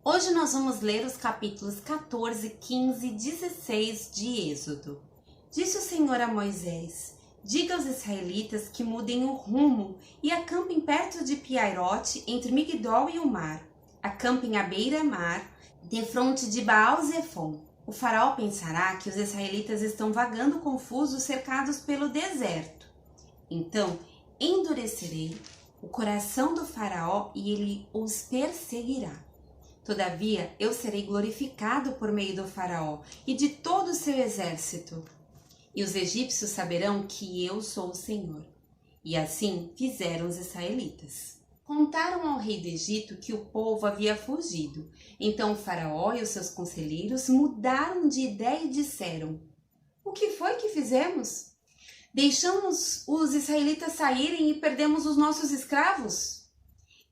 Hoje nós vamos ler os capítulos 14, 15 e 16 de Êxodo. Disse o Senhor a Moisés: diga aos israelitas que mudem o rumo e acampem perto de Piairote, entre Migdol e o mar. Acampem à beira-mar, defronte de Baal-Zefon. O faraó pensará que os israelitas estão vagando confusos, cercados pelo deserto. Então endurecerei o coração do faraó e ele os perseguirá. Todavia, eu serei glorificado por meio do faraó e de todo o seu exército. E os egípcios saberão que eu sou o Senhor. E assim fizeram os israelitas. Contaram ao rei do Egito que o povo havia fugido. Então o faraó e os seus conselheiros mudaram de ideia e disseram: o que foi que fizemos? Deixamos os israelitas saírem e perdemos os nossos escravos?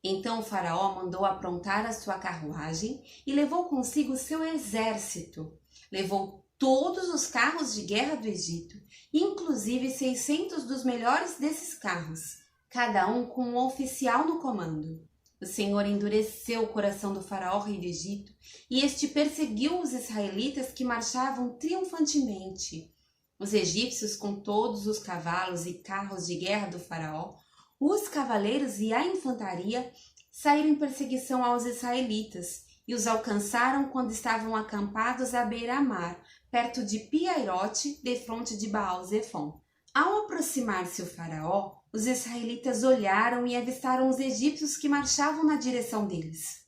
Então o faraó mandou aprontar a sua carruagem e levou consigo seu exército. Levou todos os carros de guerra do Egito, inclusive 600 dos melhores desses carros, cada um com um oficial no comando. O Senhor endureceu o coração do faraó, rei do Egito, e este perseguiu os israelitas que marchavam triunfantemente. Os egípcios, com todos os cavalos e carros de guerra do faraó, os cavaleiros e a infantaria saíram em perseguição aos israelitas e os alcançaram quando estavam acampados à beira-mar, perto de Piairote, defronte de Baal-Zefon. Ao aproximar-se o faraó, os israelitas olharam e avistaram os egípcios que marchavam na direção deles.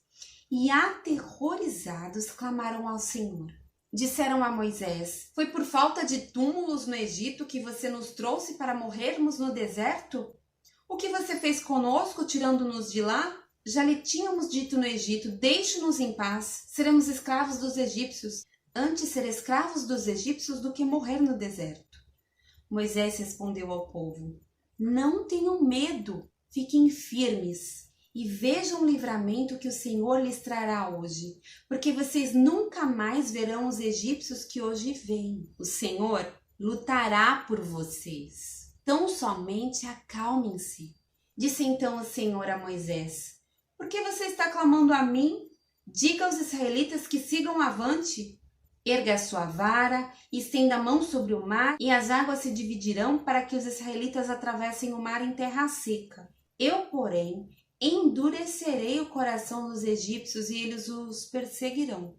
E aterrorizados clamaram ao Senhor. Disseram a Moisés: foi por falta de túmulos no Egito que você nos trouxe para morrermos no deserto? O que você fez conosco, tirando-nos de lá? Já lhe tínhamos dito no Egito: deixe-nos em paz, seremos escravos dos egípcios. Antes ser escravos dos egípcios do que morrer no deserto. Moisés respondeu ao povo: não tenham medo, fiquem firmes e vejam o livramento que o Senhor lhes trará hoje, porque vocês nunca mais verão os egípcios que hoje veem. O Senhor lutará por vocês. Tão somente acalmem-se. Disse então o Senhor a Moisés: por que você está clamando a mim? Diga aos israelitas que sigam avante. Erga a sua vara, estenda a mão sobre o mar, e as águas se dividirão para que os israelitas atravessem o mar em terra seca. Eu, porém, endurecerei o coração dos egípcios e eles os perseguirão.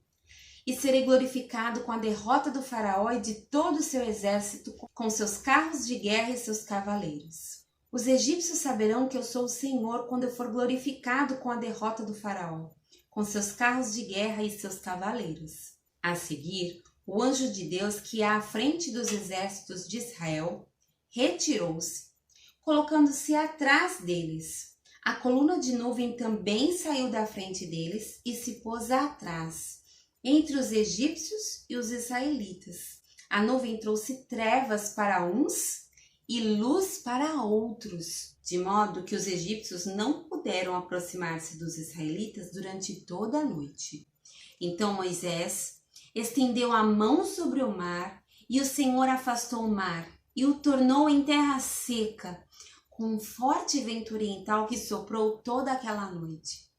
E serei glorificado com a derrota do faraó e de todo o seu exército, com seus carros de guerra e seus cavaleiros. Os egípcios saberão que eu sou o Senhor quando eu for glorificado com a derrota do faraó, com seus carros de guerra e seus cavaleiros. A seguir, o anjo de Deus, que ia à frente dos exércitos de Israel, retirou-se, colocando-se atrás deles. A coluna de nuvem também saiu da frente deles e se pôs atrás, entre os egípcios e os israelitas. A nuvem trouxe trevas para uns e luz para outros, de modo que os egípcios não puderam aproximar-se dos israelitas durante toda a noite. Então Moisés estendeu a mão sobre o mar, e o Senhor afastou o mar e o tornou em terra seca, com um forte vento oriental que soprou toda aquela noite.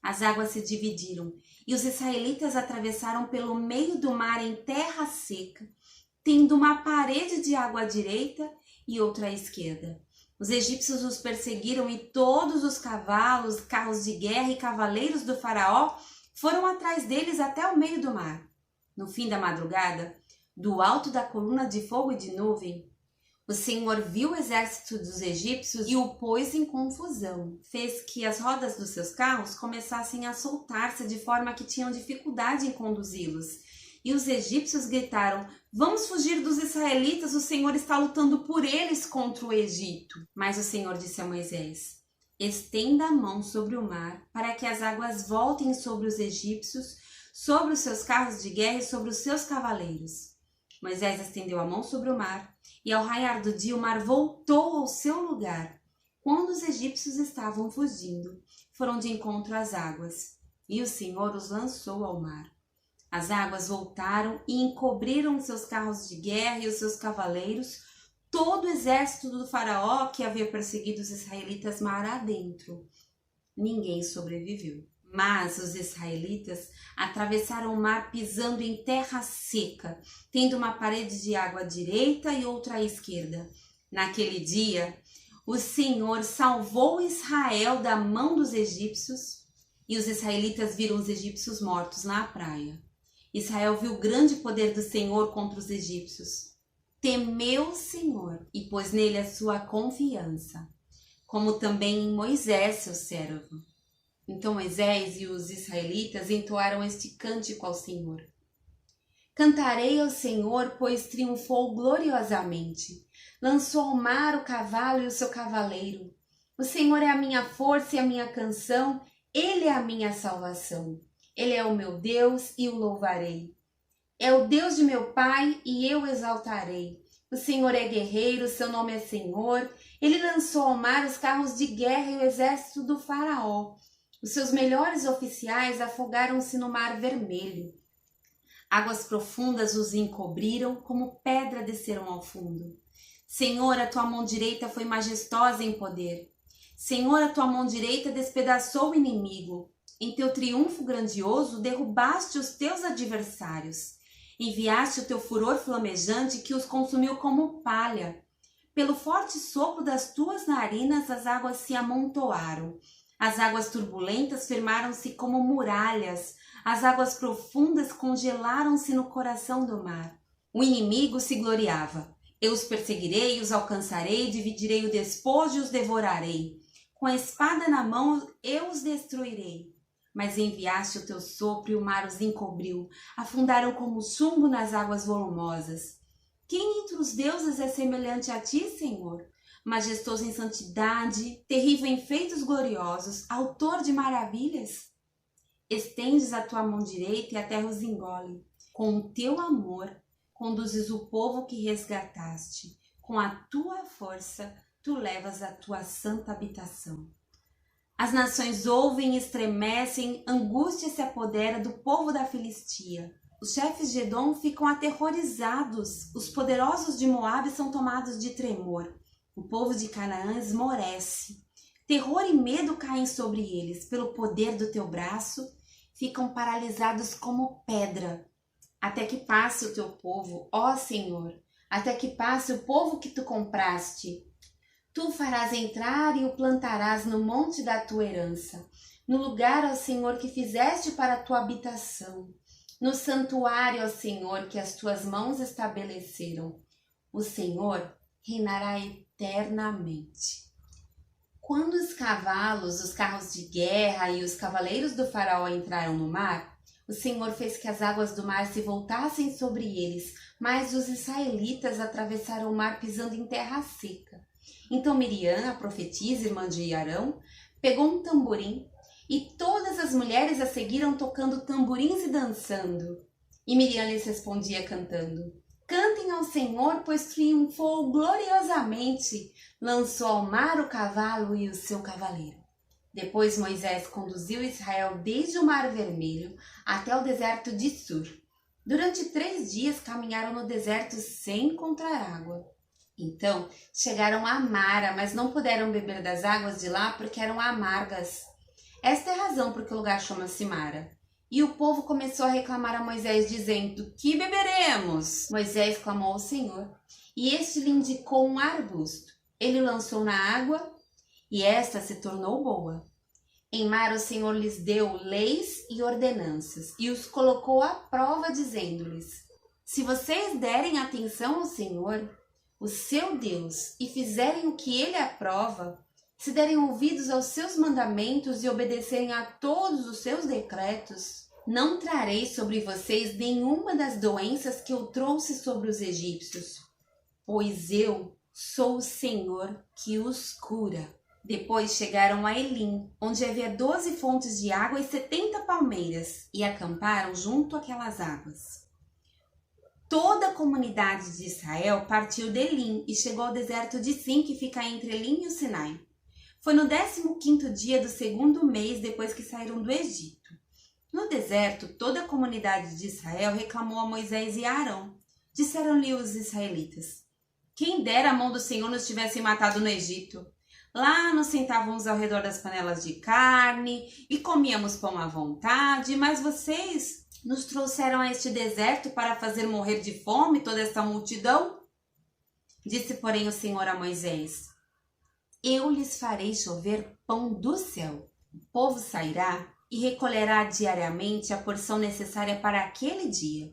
As águas se dividiram e os israelitas atravessaram pelo meio do mar em terra seca, tendo uma parede de água à direita e outra à esquerda. Os egípcios os perseguiram e todos os cavalos, carros de guerra e cavaleiros do faraó foram atrás deles até o meio do mar. No fim da madrugada, do alto da coluna de fogo e de nuvem, o Senhor viu o exército dos egípcios e o pôs em confusão. Fez que as rodas dos seus carros começassem a soltar-se de forma que tinham dificuldade em conduzi-los. E os egípcios gritaram: vamos fugir dos israelitas, o Senhor está lutando por eles contra o Egito. Mas o Senhor disse a Moisés: estenda a mão sobre o mar, para que as águas voltem sobre os egípcios, sobre os seus carros de guerra e sobre os seus cavaleiros. Moisés estendeu a mão sobre o mar, e ao raiar do dia o mar voltou ao seu lugar. Quando os egípcios estavam fugindo, foram de encontro às águas, e o Senhor os lançou ao mar. As águas voltaram e encobriram seus carros de guerra e os seus cavaleiros, todo o exército do faraó que havia perseguido os israelitas mar adentro. Ninguém sobreviveu. Mas os israelitas atravessaram o mar pisando em terra seca, tendo uma parede de água à direita e outra à esquerda. Naquele dia, o Senhor salvou Israel da mão dos egípcios, e os israelitas viram os egípcios mortos na praia. Israel viu o grande poder do Senhor contra os egípcios. Temeu o Senhor e pôs nele a sua confiança, como também em Moisés, seu servo. Então Moisés e os israelitas entoaram este cântico ao Senhor. Cantarei ao Senhor, pois triunfou gloriosamente. Lançou ao mar o cavalo e o seu cavaleiro. O Senhor é a minha força e a minha canção, Ele é a minha salvação. Ele é o meu Deus e o louvarei. É o Deus de meu pai e eu exaltarei. O Senhor é guerreiro, seu nome é Senhor. Ele lançou ao mar os carros de guerra e o exército do faraó. Os seus melhores oficiais afogaram-se no mar vermelho. Águas profundas os encobriram, como pedra desceram ao fundo. Senhor, a tua mão direita foi majestosa em poder. Senhor, a tua mão direita despedaçou o inimigo. Em teu triunfo grandioso, derrubaste os teus adversários. Enviaste o teu furor flamejante que os consumiu como palha. Pelo forte sopro das tuas narinas, as águas se amontoaram. As águas turbulentas firmaram-se como muralhas. As águas profundas congelaram-se no coração do mar. O inimigo se gloriava. Eu os perseguirei, os alcançarei, dividirei o despojo e os devorarei. Com a espada na mão eu os destruirei. Mas enviaste o teu sopro e o mar os encobriu. Afundaram como chumbo nas águas volumosas. Quem entre os deuses é semelhante a ti, Senhor? Majestoso em santidade, terrível em feitos gloriosos, autor de maravilhas? Estendes a tua mão direita e a terra os engole. Com o teu amor, conduzes o povo que resgataste. Com a tua força, tu levas a tua santa habitação. As nações ouvem e estremecem, angústia se apodera do povo da Filistia. Os chefes de Edom ficam aterrorizados, os poderosos de Moabe são tomados de tremor. O povo de Canaã esmorece. Terror e medo caem sobre eles. Pelo poder do teu braço, ficam paralisados como pedra. Até que passe o teu povo, ó Senhor, até que passe o povo que tu compraste. Tu o farás entrar e o plantarás no monte da tua herança, no lugar, ó Senhor, que fizeste para a tua habitação, no santuário, ó Senhor, que as tuas mãos estabeleceram. O Senhor reinará eternamente. Quando os cavalos, os carros de guerra e os cavaleiros do faraó entraram no mar, o Senhor fez que as águas do mar se voltassem sobre eles, mas os israelitas atravessaram o mar pisando em terra seca. Então Miriam, a profetisa, irmã de Arão, pegou um tamborim e todas as mulheres a seguiram tocando tamborins e dançando. E Miriam lhes respondia cantando: Cantem ao Senhor, pois triunfou gloriosamente, lançou ao mar o cavalo e o seu cavaleiro. Depois Moisés conduziu Israel desde o Mar Vermelho até o deserto de Sur. Durante 3 dias caminharam no deserto sem encontrar água. Então chegaram a Mara, mas não puderam beber das águas de lá porque eram amargas. Esta é a razão por que o lugar chama-se Mara. E o povo começou a reclamar a Moisés, dizendo: Que beberemos? Moisés clamou ao Senhor, e este lhe indicou um arbusto. Ele o lançou na água, e esta se tornou boa. Em Mara o Senhor lhes deu leis e ordenanças, e os colocou à prova, dizendo-lhes: Se vocês derem atenção ao Senhor, o seu Deus, e fizerem o que ele aprova, se derem ouvidos aos seus mandamentos e obedecerem a todos os seus decretos, não trarei sobre vocês nenhuma das doenças que eu trouxe sobre os egípcios, pois eu sou o Senhor que os cura. Depois chegaram a Elim, onde havia 12 fontes de água e 70 palmeiras, e acamparam junto àquelas águas. Toda a comunidade de Israel partiu de Elim e chegou ao deserto de Sim, que fica entre Elim e o Sinai. Foi no 15º dia do 2º mês depois que saíram do Egito. No deserto, toda a comunidade de Israel reclamou a Moisés e a Arão. Disseram-lhe os israelitas: Quem dera a mão do Senhor nos tivesse matado no Egito. Lá nos sentávamos ao redor das panelas de carne e comíamos pão à vontade, mas vocês nos trouxeram a este deserto para fazer morrer de fome toda esta multidão? Disse, porém, o Senhor a Moisés: Eu lhes farei chover pão do céu. O povo sairá e recolherá diariamente a porção necessária para aquele dia.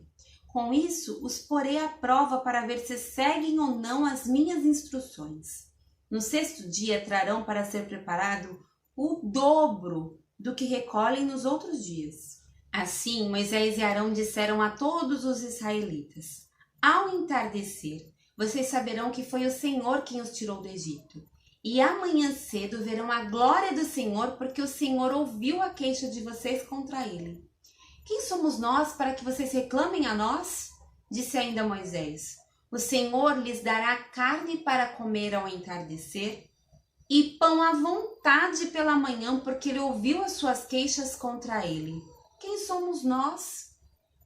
Com isso, os porei à prova para ver se seguem ou não as minhas instruções. No sexto dia trarão para ser preparado o dobro do que recolhem nos outros dias. Assim, Moisés e Arão disseram a todos os israelitas: Ao entardecer, vocês saberão que foi o Senhor quem os tirou do Egito. E amanhã cedo verão a glória do Senhor, porque o Senhor ouviu a queixa de vocês contra ele. Quem somos nós para que vocês reclamem a nós? Disse ainda Moisés: O Senhor lhes dará carne para comer ao entardecer e pão à vontade pela manhã, porque ele ouviu as suas queixas contra ele. Quem somos nós?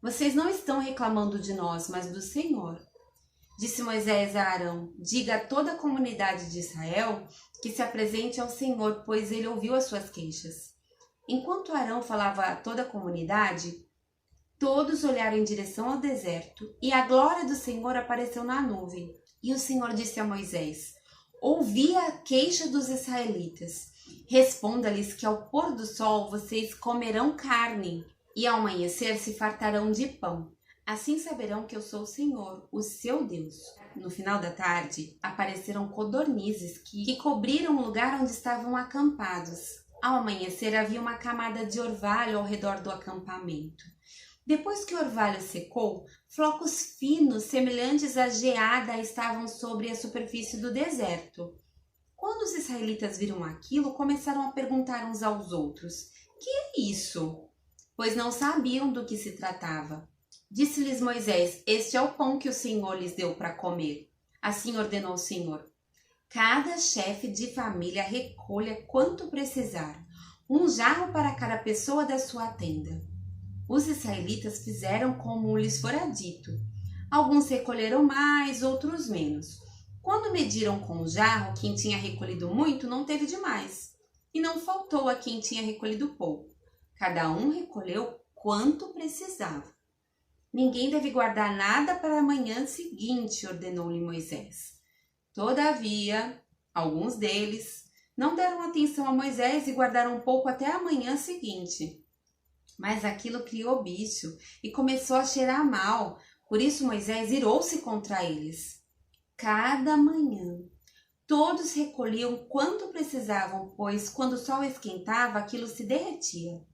Vocês não estão reclamando de nós, mas do Senhor. Disse Moisés a Arão: Diga a toda a comunidade de Israel que se apresente ao Senhor, pois ele ouviu as suas queixas. Enquanto Arão falava a toda a comunidade, todos olharam em direção ao deserto, e a glória do Senhor apareceu na nuvem. E o Senhor disse a Moisés: Ouvi a queixa dos israelitas. Responda-lhes que ao pôr do sol vocês comerão carne, e ao amanhecer se fartarão de pão. Assim saberão que eu sou o Senhor, o seu Deus. No final da tarde, apareceram codornizes que cobriram o lugar onde estavam acampados. Ao amanhecer, havia uma camada de orvalho ao redor do acampamento. Depois que o orvalho secou, flocos finos, semelhantes à geada, estavam sobre a superfície do deserto. Quando os israelitas viram aquilo, começaram a perguntar uns aos outros: Que é isso? Pois não sabiam do que se tratava. Disse-lhes Moisés: Este é o pão que o Senhor lhes deu para comer. Assim ordenou o Senhor: Cada chefe de família recolha quanto precisar, um jarro para cada pessoa da sua tenda. Os israelitas fizeram como lhes fora dito. Alguns recolheram mais, outros menos. Quando mediram com o jarro, quem tinha recolhido muito não teve demais, e não faltou a quem tinha recolhido pouco. Cada um recolheu quanto precisava. Ninguém deve guardar nada para a manhã seguinte, ordenou-lhe Moisés. Todavia, alguns deles não deram atenção a Moisés e guardaram um pouco até a manhã seguinte. Mas aquilo criou bicho e começou a cheirar mal. Por isso Moisés irou-se contra eles. Cada manhã, todos recolhiam quanto precisavam, pois quando o sol esquentava, aquilo se derretia.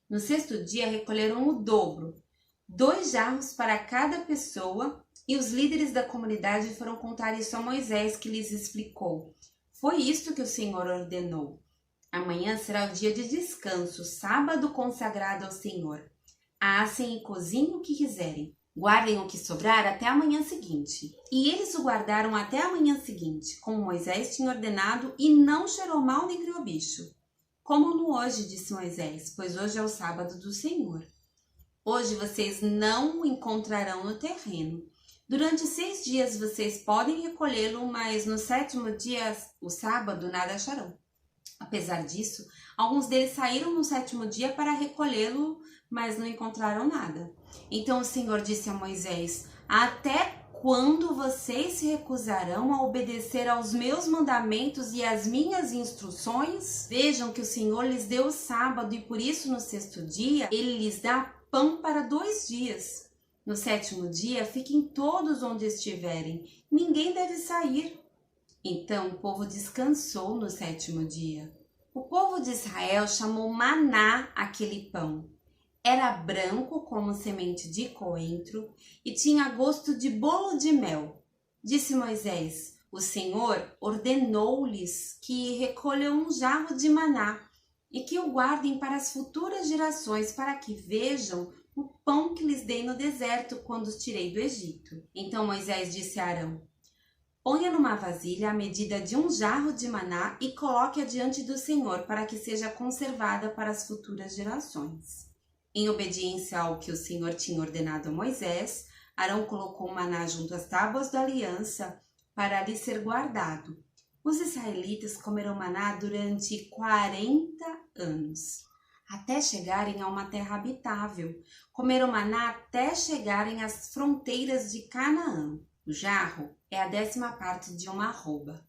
No sexto dia, recolheram o dobro, 2 jarros para cada pessoa, e os líderes da comunidade foram contar isso a Moisés, que lhes explicou: Foi isto que o Senhor ordenou. Amanhã será o dia de descanso, sábado consagrado ao Senhor. Assem e cozinhem o que quiserem. Guardem o que sobrar até a manhã seguinte. E eles o guardaram até a manhã seguinte, como Moisés tinha ordenado, e não cheirou mal nem criou bicho. Comam-no hoje, disse Moisés, pois hoje é o sábado do Senhor. Hoje vocês não o encontrarão no terreno. Durante 6 dias vocês podem recolhê-lo, mas no 7º dia, o sábado, nada acharão. Apesar disso, alguns deles saíram no 7º dia para recolhê-lo, mas não encontraram nada. Então o Senhor disse a Moisés: Até quando vocês se recusarão a obedecer aos meus mandamentos e às minhas instruções? Vejam que o Senhor lhes deu o sábado e por isso no 6º dia ele lhes dá pão para 2 dias. No 7º dia fiquem todos onde estiverem, ninguém deve sair. Então o povo descansou no 7º dia. O povo de Israel chamou maná aquele pão. Era branco como semente de coentro e tinha gosto de bolo de mel. Disse Moisés: O Senhor ordenou-lhes que recolham um jarro de maná e que o guardem para as futuras gerações, para que vejam o pão que lhes dei no deserto quando os tirei do Egito. Então Moisés disse a Arão: Ponha numa vasilha a medida de um jarro de maná e coloque-a diante do Senhor para que seja conservada para as futuras gerações. Em obediência ao que o Senhor tinha ordenado a Moisés, Arão colocou o maná junto às tábuas da aliança para ali ser guardado. Os israelitas comeram maná durante 40 anos, até chegarem a uma terra habitável. Comeram maná até chegarem às fronteiras de Canaã. O jarro é a 10ª parte de uma arroba.